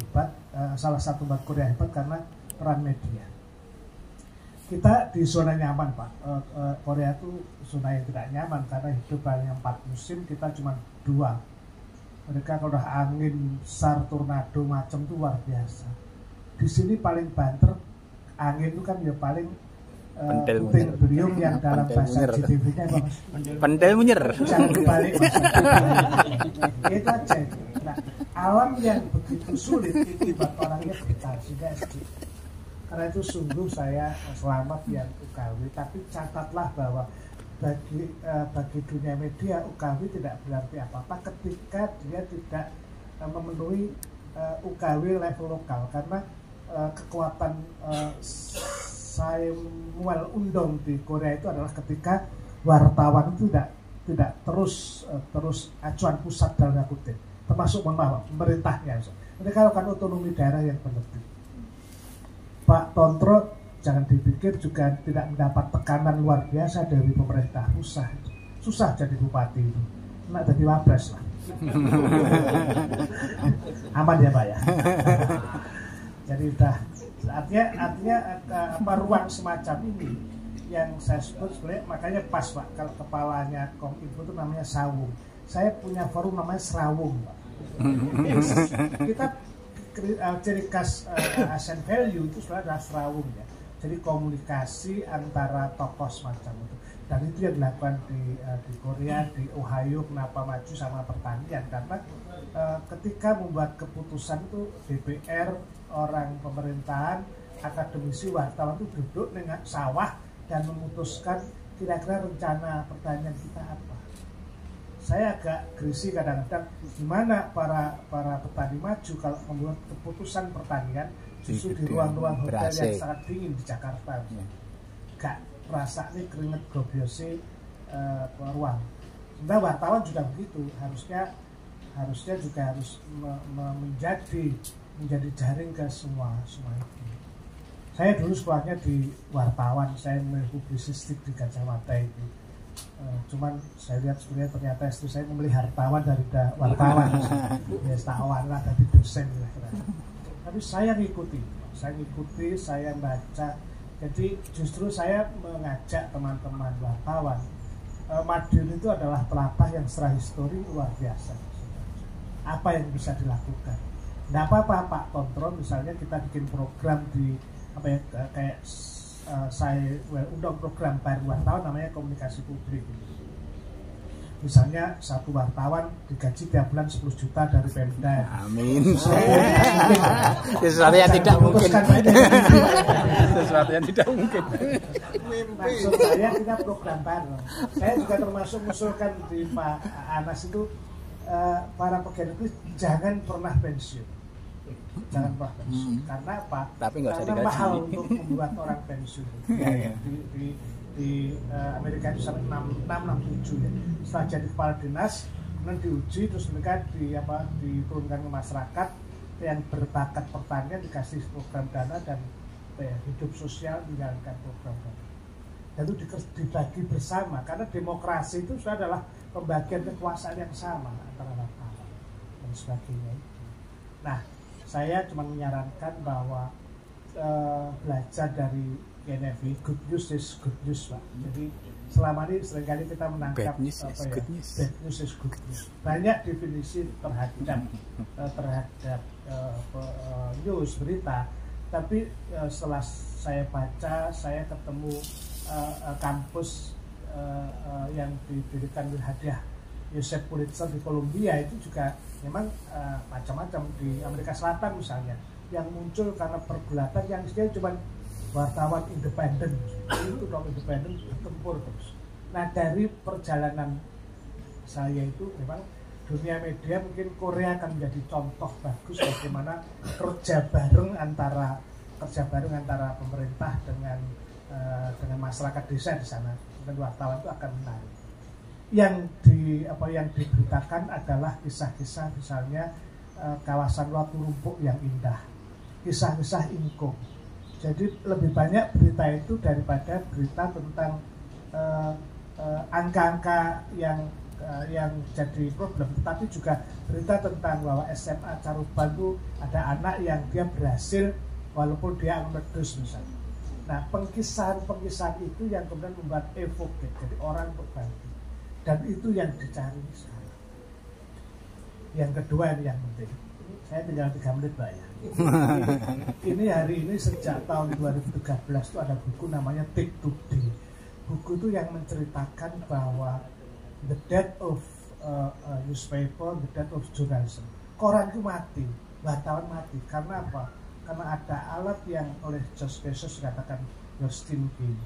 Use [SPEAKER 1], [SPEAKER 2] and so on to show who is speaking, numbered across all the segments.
[SPEAKER 1] hebat, salah satu tempat Korea hebat karena peran media. Kita di zona nyaman Pak, Korea itu zona yang tidak nyaman karena hidup hanya 4 musim, kita cuma 2. Mereka kalau udah angin besar, tornado macam itu luar biasa. Di sini paling banter angin itu kan ya paling puting beliung yang dalam bahasa GTV-nya
[SPEAKER 2] Pendel munyer.
[SPEAKER 1] Jangan dibalik itu aja. Nah, alam yang begitu sulit itu buat orangnya betah sehingga SD. Karena itu sungguh saya selamat yang UKW, tapi catatlah bahwa bagi dunia media UKW tidak berarti apa-apa ketika dia tidak memenuhi UKW level lokal, karena kekuatan Samuel Undong di Korea itu adalah ketika wartawan itu tidak terus acuan pusat dalam kutip, termasuk pemerintahnya. Mereka lakukan otonomi daerah yang berlebih. Pak Tontro jangan dipikir juga tidak mendapat tekanan luar biasa dari pemerintah pusat. Susah jadi bupati itu, nak jadi wapres lah. Aman ya Pak ya. Jadi udah artinya ruang semacam ini yang saya sebut sebenarnya, makanya pas Pak kalau kepalanya Kominfo itu namanya Sawung. Saya punya forum namanya Serawung Pak. Kita ciri khas ASEAN Value itu sebenarnya adalah Serawung ya. Jadi komunikasi antara tokoh semacam itu. Dan itu yang dilakukan di Korea, di Ohio. Kenapa maju sama pertanian? Karena ketika membuat keputusan itu DPR, orang pemerintahan, akademisi, wartawan itu duduk dengan sawah dan memutuskan kira-kira rencana pertanian kita apa. Saya agak gerisi kadang-kadang gimana para petani maju kalau membuat keputusan pertanian justru di ruang-ruang hotel yang sangat dingin di Jakarta. Gak merasa nih keringet gobiosi ruang. Sebenarnya wartawan juga begitu, harusnya juga harus menjadi jaring ke semua itu. Saya dulu sekolahnya di wartawan, saya memilih publisistik di Gajah Mada itu. Cuman saya lihat sebenarnya ternyata istri saya memilih hartawan daripada wartawan. Ya tawan lah, tapi dosen lah. Tapi saya ngikuti, saya baca. Jadi justru saya mengajak teman-teman wartawan. Madiun itu adalah pelatah yang secara histori luar biasa. Apa yang bisa dilakukan? Nggak apa-apa Pak Tontro, misalnya kita bikin program di kayak saya undang program baru wartawan namanya komunikasi publik. Misalnya satu wartawan digaji tiap bulan 10 juta dari Pemda.
[SPEAKER 2] Amin. Sesuatu yang tidak mungkin. Sesuatu yang tidak mungkin.
[SPEAKER 1] Maksud saya kita program baru. Saya juga termasuk mengusulkan di Pak Anas itu para pegawai negeri jangan pernah pensiun. Jangan pernah pensiun. Karena apa?
[SPEAKER 2] Tapi nggak usah
[SPEAKER 1] karena
[SPEAKER 2] digaji.
[SPEAKER 1] mahal untuk membuat orang pensiun. Di Amerika itu sampai 667 ya. Setelah jadi kepala dinas, kemudian diuji, terus mereka diturunkan ke masyarakat yang berbakat pertanian, dikasih program dana dan hidup sosial menjalankan program dana. Dan itu dibagi bersama, karena demokrasi itu adalah pembagian kekuasaan yang sama antara wartawan dan sebagainya itu. Nah, saya cuma menyarankan bahwa belajar dari GNFI, good news is good news Pak. Jadi selama ini seringkali kita menangkap
[SPEAKER 2] bad news is good news.
[SPEAKER 1] Bad news is good news. Banyak definisi terhadap news berita, tapi setelah saya baca, saya ketemu kampus yang didirikan oleh hadiah Joseph Pulitzer di Columbia itu juga memang macam-macam. Di Amerika Selatan misalnya yang muncul karena pergulatan yang dia cuma wartawan independen, itu dong independen tempur terus. Nah dari perjalanan saya itu memang dunia media mungkin Korea akan menjadi contoh bagus bagaimana kerja bareng antara pemerintah dengan masyarakat desa di sana, dan wartawan itu akan menarik. Yang diberitakan adalah kisah-kisah misalnya kawasan Watu Rumpuk yang indah, kisah-kisah ingkung. Jadi lebih banyak berita itu daripada berita tentang angka-angka yang yang jadi problem, tapi juga berita tentang bahwa SMA Caruban itu ada anak yang dia berhasil walaupun dia meletus misalnya. Nah, pengkisahan itu yang kemudian membuat evoke, jadi orang berbagi, dan itu yang dicari sekarang. Yang kedua ini yang penting, saya tinggal 3 menit Pak ya. Ini hari ini sejak tahun 2013 itu ada buku namanya Take to Day. Buku itu yang menceritakan bahwa the death of newspaper, the death of journalism. Koran itu mati, wartawan mati. Karena apa? Karena ada alat yang oleh George Bezos dikatakan Justin King.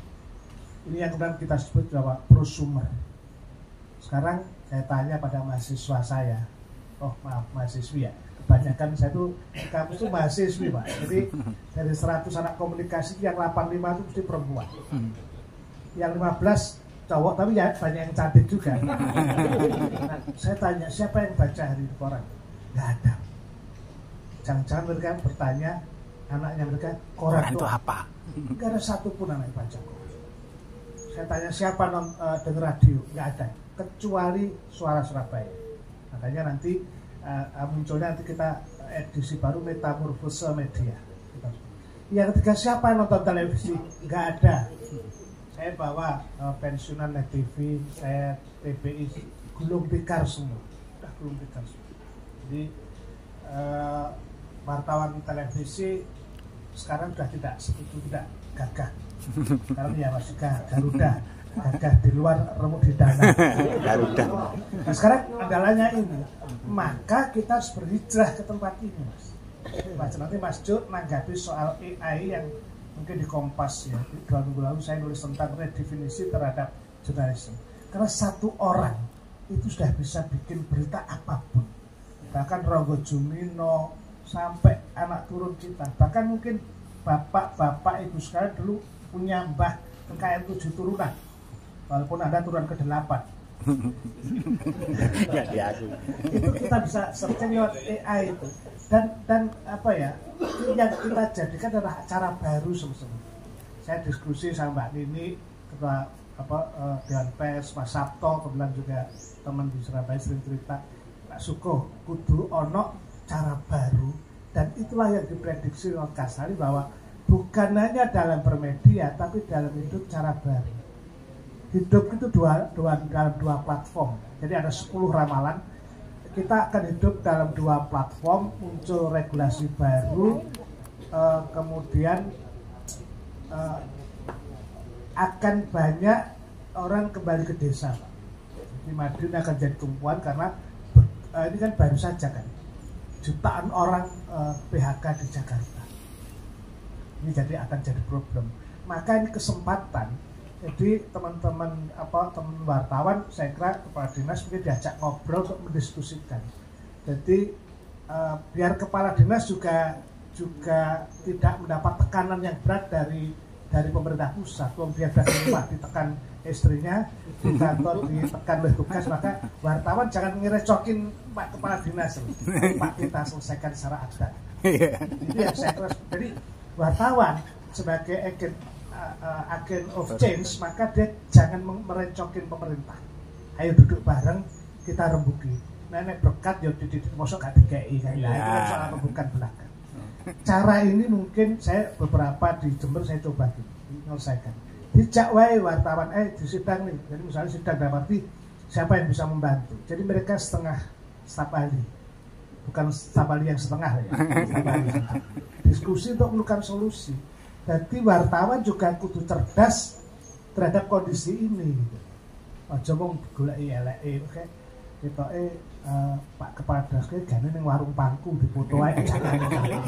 [SPEAKER 1] Ini yang kemudian kita sebut bahwa prosumer. Sekarang saya tanya pada mahasiswa saya, mahasiswi ya. Kebanyakan saya tuh kampus itu mahasiswi Pak. Jadi dari 100 anak komunikasi yang 85 itu mesti perempuan. Yang 15 cowok, tapi ya banyak yang cantik juga. Nah, saya tanya siapa yang baca hari ini koran? Nggak ada. Jangan-jangan mereka bertanya anaknya mereka koran itu apa? Nggak ada satupun anak yang baca koran. Saya tanya siapa denger radio? Nggak ada, kecuali Suara Surabaya. Makanya nanti munculnya nanti kita edisi baru Metamorfose Media. Yang ketiga siapa yang nonton televisi? Nggak ada. Saya bawa pensiunan Net TV, saya TPI, gulung tikar semua, udah gulung tikar semua. Jadi wartawan televisi sekarang sudah tidak seperti tidak gagah. Sekarang ya masih gagah di luar remuk di dalam.
[SPEAKER 2] Garuda.
[SPEAKER 1] Nah sekarang andalanya ini, maka kita harus berhijrah ke tempat ini Mas. Nanti Mas Jo nanggapi soal AI yang mungkin di Kompas ya, 2 minggu lalu saya nulis tentang redefinisi terhadap jurnalisme. Karena satu orang itu sudah bisa bikin berita apapun. Bahkan Ronggo Jumino sampai anak turun kita, bahkan mungkin bapak-bapak ibu sekalian dulu punya mbah kekayaan 7 turunan, walaupun Anda turun ke 8. Itu kita bisa searching lewat AI itu. Dan apa ya, yang kita jadikan adalah cara baru sebetulnya. Saya diskusi sama Mbak Nini, ketua Dewan Pers, Mas Sabto, kebetulan juga teman di Surabaya sering cerita, Pak Suko, kudu ono cara baru, dan itulah yang diprediksi oleh Kasari bahwa bukan hanya dalam bermedia, tapi dalam hidup cara baru. Hidup itu dalam 2 platform, jadi ada 10 ramalan. Kita akan hidup dalam 2 platform, muncul regulasi baru, kemudian akan banyak orang kembali ke desa. Di Madiun akan jadi tumpuan karena ini kan baru saja kan, jutaan orang PHK di Jakarta. Ini jadi akan jadi problem. Maka ini kesempatan. Jadi teman-teman teman wartawan, saya kira kepala dinas mungkin diajak ngobrol untuk mendiskusikan. Jadi biar kepala dinas juga tidak mendapat tekanan yang berat dari pemerintah pusat. Kalau dia sudah di rumah ditekan istrinya, di kantor ditekan oleh tugas, maka wartawan jangan ngerecokin Pak Kepala Dinas. Pak, kita selesaikan secara adil. Jadi yang saya kira, jadi wartawan sebagai agen of change, maka dia jangan merecokin pemerintah. Ayo duduk bareng, kita rembuki. Nenek berkat ya dididik, mosok gak dikei kan. Itu kan soal rembukan belakang. Cara ini mungkin saya beberapa di Jember saya coba menyelesaikan. Dijak wae wartawan, di sidang nih. Jadi misalnya sidang dalam arti siapa yang bisa membantu. Jadi mereka setengah staf ahli, bukan staf ahli yang setengah ya. Diskusi untuk menemukan solusi. Jadi wartawan juga kudu cerdas terhadap kondisi ini. Aja mung goleki eleke, oke. Ketoke Pak Kepala Dinas gane ning warung pangku dipoto ae.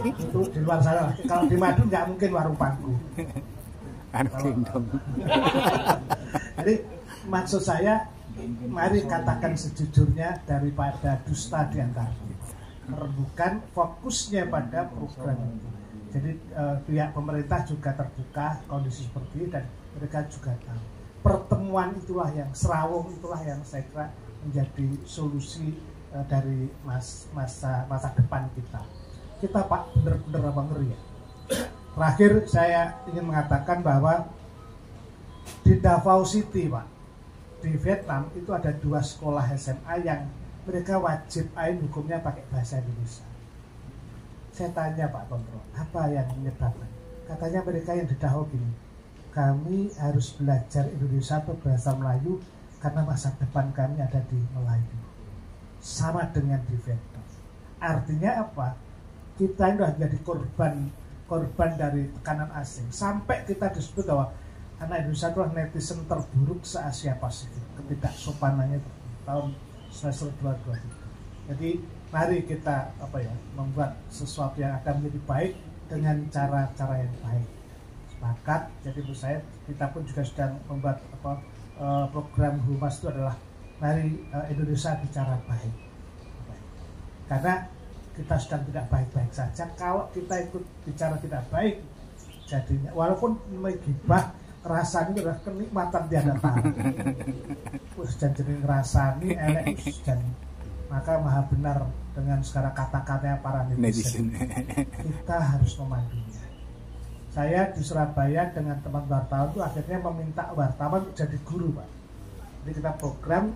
[SPEAKER 1] Itu di luar sana. Kalau di Madiun nggak mungkin warung pangku. Jadi maksud saya, mari katakan sejujurnya daripada dusta di antara kita. Bukan fokusnya pada program itu. Jadi pihak pemerintah juga terbuka kondisi seperti ini dan mereka juga tahu. Pertemuan itulah yang serawung itulah yang saya kira menjadi solusi dari masa depan kita. Kita Pak benar-benar ngeri ya. Terakhir saya ingin mengatakan bahwa di Davao City Pak, di Vietnam itu ada 2 sekolah SMA yang mereka wajib ain hukumnya pakai bahasa Indonesia. Saya tanya Pak Kontrol, apa yang menyebabkan? Katanya mereka yang didahulu gini, kami harus belajar Indonesia atau bahasa Melayu karena masa depan kami ada di Melayu. Sama dengan di Vietnam. Artinya apa? Kita ini sudah jadi korban dari tekanan asing. Sampai kita disebut bahwa anak Indonesia adalah netizen terburuk se-Asia Pasifik. Ketidaksopanannya tahun semester 22 itu. Jadi mari kita membuat sesuatu yang akan menjadi baik dengan cara-cara yang baik. Sepakat. Jadi menurut saya kita pun juga sedang membuat program Humas itu adalah mari Indonesia bicara baik. Karena kita sedang tidak baik-baik saja. Kalau kita ikut bicara tidak baik, jadinya walaupun menggibah, rasanya adalah kenikmatan tiada tara. Wis janjene ngrasani elek dan maka maha benar dengan segala kata-katanya para netizen. Kita harus memandunya. Saya di Surabaya dengan teman wartawan itu akhirnya meminta wartawan jadi guru, Pak. Jadi kita program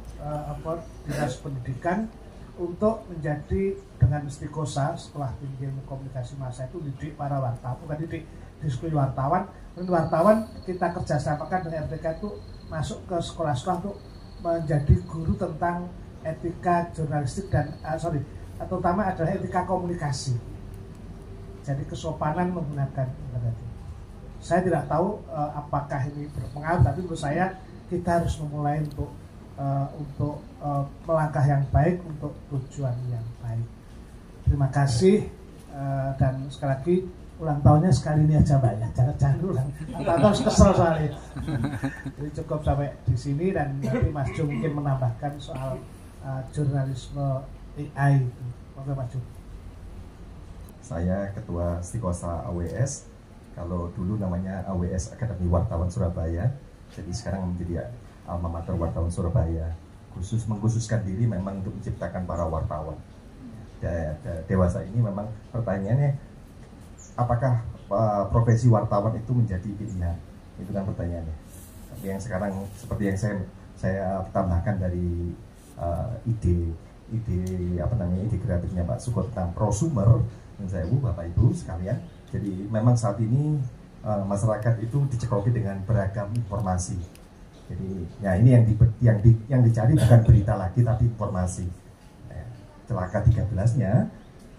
[SPEAKER 1] dinas pendidikan untuk menjadi dengan istiqosa setelah tinggi ilmu komunikasi massa itu didik para wartawan, bukan didik diskusi wartawan. Dan wartawan kita kerjasamakan dengan RTK itu masuk ke sekolah-sekolah untuk menjadi guru tentang etika jurnalistik dan terutama adalah etika komunikasi. Jadi kesopanan menggunakan internet. Saya tidak tahu apakah ini berpengaruh, tapi menurut saya kita harus memulai untuk melangkah yang baik untuk tujuan yang baik. Terima kasih dan sekali lagi ulang tahunnya sekali ini aja Mbak ya, jangan ulang. Atau kesel soalnya. Jadi cukup sampai di sini dan nanti Mas Jo mungkin menambahkan soal jurnalisme AI. Oke Mas Jo.
[SPEAKER 3] Saya Ketua Istiqosa AWS. Kalau dulu namanya AWS Akademi Wartawan Surabaya, jadi sekarang menjadi Alma Mater Wartawan Surabaya. Mengkhususkan diri memang untuk menciptakan para wartawan. Dewasa ini memang pertanyaannya, apakah profesi wartawan itu menjadi pilihan? Itu kan pertanyaannya. Tapi yang sekarang seperti yang saya tambahkan dari ide kreatifnya Pak Suko tentang prosumer, dan saya Bapak Ibu sekalian. Jadi memang saat ini masyarakat itu dicekoki dengan beragam informasi. Jadi ya ini yang dicari bukan berita lagi tapi informasi. Celaka 13-nya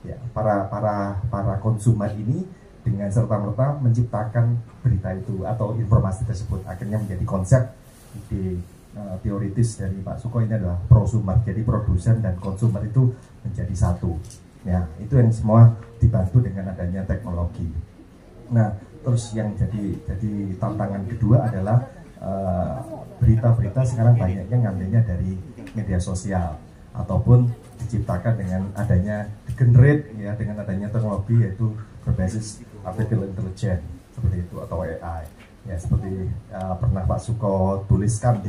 [SPEAKER 3] ya para konsumen ini dengan serta-merta menciptakan berita itu atau informasi tersebut, akhirnya menjadi konsep ide teoritis dari Pak Suko ini adalah prosumer. Jadi produsen dan konsumer itu menjadi satu. Ya, itu yang semua dibantu dengan adanya teknologi. Nah, terus yang jadi tantangan kedua adalah berita-berita sekarang banyaknya ngambilnya dari media sosial ataupun diciptakan dengan adanya generate ya, dengan adanya teknologi yaitu berbasis artificial intelligence seperti itu atau AI. Ya, seperti pernah Pak Suko tuliskan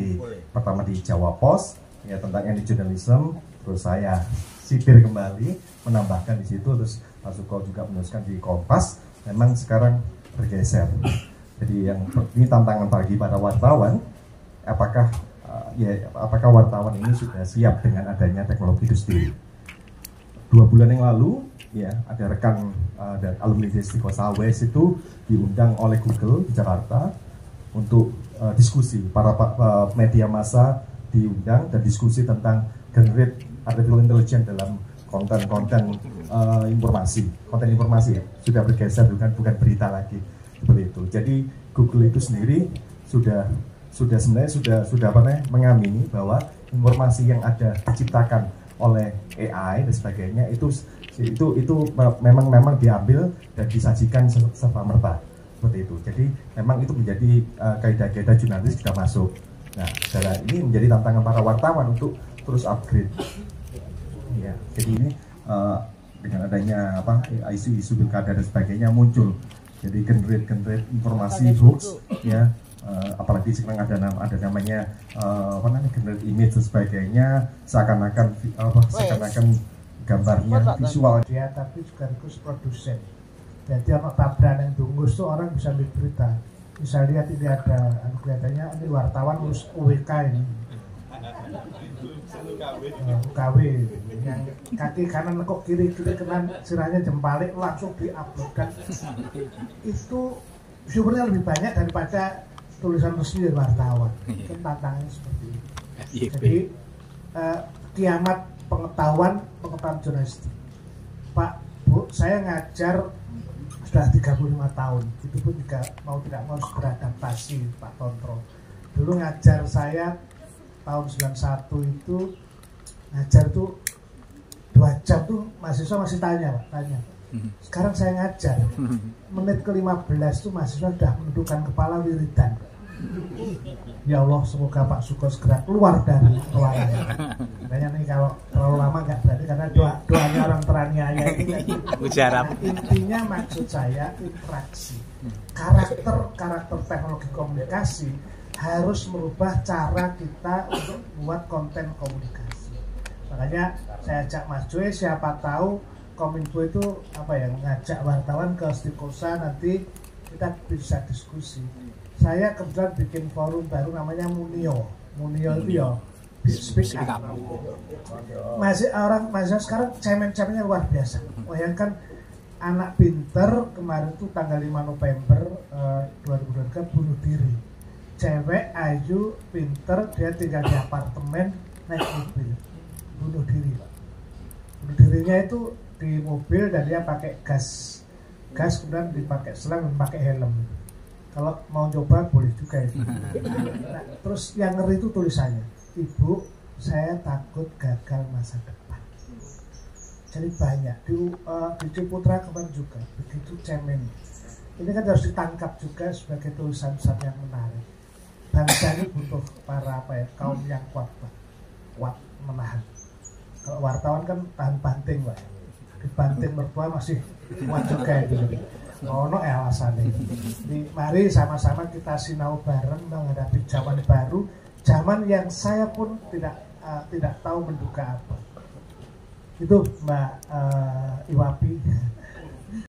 [SPEAKER 3] pertama di Jawa Post ya tentang anti journalism, terus saya sipir kembali menambahkan di situ, terus Pak Suko juga menuliskan di Kompas. Memang sekarang bergeser. Jadi ini tantangan bagi para wartawan, apakah wartawan ini sudah siap dengan adanya teknologi itu sendiri. 2 bulan yang lalu ya ada rekan dan alumni Istiqosa AWS itu diundang oleh Google di Jakarta untuk diskusi. Para media massa diundang dan diskusi tentang generate artificial intelligence dalam konten informasi. Konten informasi ya, sudah bergeser bukan berita lagi seperti itu. Jadi Google itu sendiri sudah mengamini bahwa informasi yang ada diciptakan oleh AI dan sebagainya itu memang diambil dan disajikan serta-merta seperti itu. Jadi memang itu menjadi kaidah-kaidah jurnalis juga masuk. Nah, ini menjadi tantangan para wartawan untuk terus upgrade. Ya, jadi ini dengan adanya isu-isu pilkada dan sebagainya muncul. Jadi generate informasi hoax ya, apalagi sekarang ada namanya generate image dan sebagainya, seakan-akan gambarnya visual
[SPEAKER 1] dia tapi sekaligus produsen. Jadi anak tabrak yang tunggus tuh orang bisa lihat berita, bisa lihat ini ada kelihatannya ini wartawan urus UWK ini UKW yang kaki kanan lekuk kiri kanan sirahnya jempalik langsung diuploadkan. Itu viewernya lebih banyak daripada tulisan resmi dari wartawan. Kan tantangannya seperti itu. Jadi kiamat pengetahuan jurnalistik. Pak, Bu, saya ngajar sudah 35 tahun. Itu pun juga mau tidak mau harus beradaptasi, Pak Tontro. Dulu ngajar saya tahun 91 itu ngajar tuh 2 jam tuh mahasiswa masih tanya, Pak, tanya. Sekarang saya ngajar menit ke-15 tuh mahasiswa sudah menundukkan kepala wiridan. Ya Allah, semoga Pak Suko segera keluar dari ruangannya. Makanya nih kalau terlalu lama nggak berarti karena doanya orang teraniaya itu
[SPEAKER 2] Ujarap.
[SPEAKER 1] Intinya maksud saya interaksi. Karakter teknologi komunikasi harus merubah cara kita untuk membuat konten komunikasi. Makanya saya ajak Mas Joy, siapa tahu Kominfo itu ngajak wartawan ke Stikosa, nanti kita bisa diskusi. Saya kebetulan bikin forum baru namanya Munio itu ya speak up. Masih sekarang cemen-cemennya luar biasa. Bayangkan anak pinter kemarin tuh tanggal 5 November 2023 bunuh diri. Cewek ayu pinter, dia tinggal di apartemen naik mobil, bunuh diri, Pak. Bunuh dirinya itu di mobil dan dia pakai gas kemudian dipakai selang dan pakai helm. Kalau mau coba boleh juga itu. Nah, terus yang ngeri itu tulisannya, Ibu, saya takut gagal masa depan. Jadi banyak di Ciputra kemarin juga begitu cemen. Ini kan harus ditangkap juga sebagai tulisan-tulisan yang menarik. Bangsa ini butuh para kaum yang kuat, Pak. Kuat menahan. Kalau wartawan kan tahan banting, Pak. Dibanting mertua masih kuat juga itu. Ono alasannya. Jadi mari sama-sama kita sinau bareng menghadapi zaman baru, zaman yang saya pun tidak tahu menduga apa. Itu Mbak Iwapi.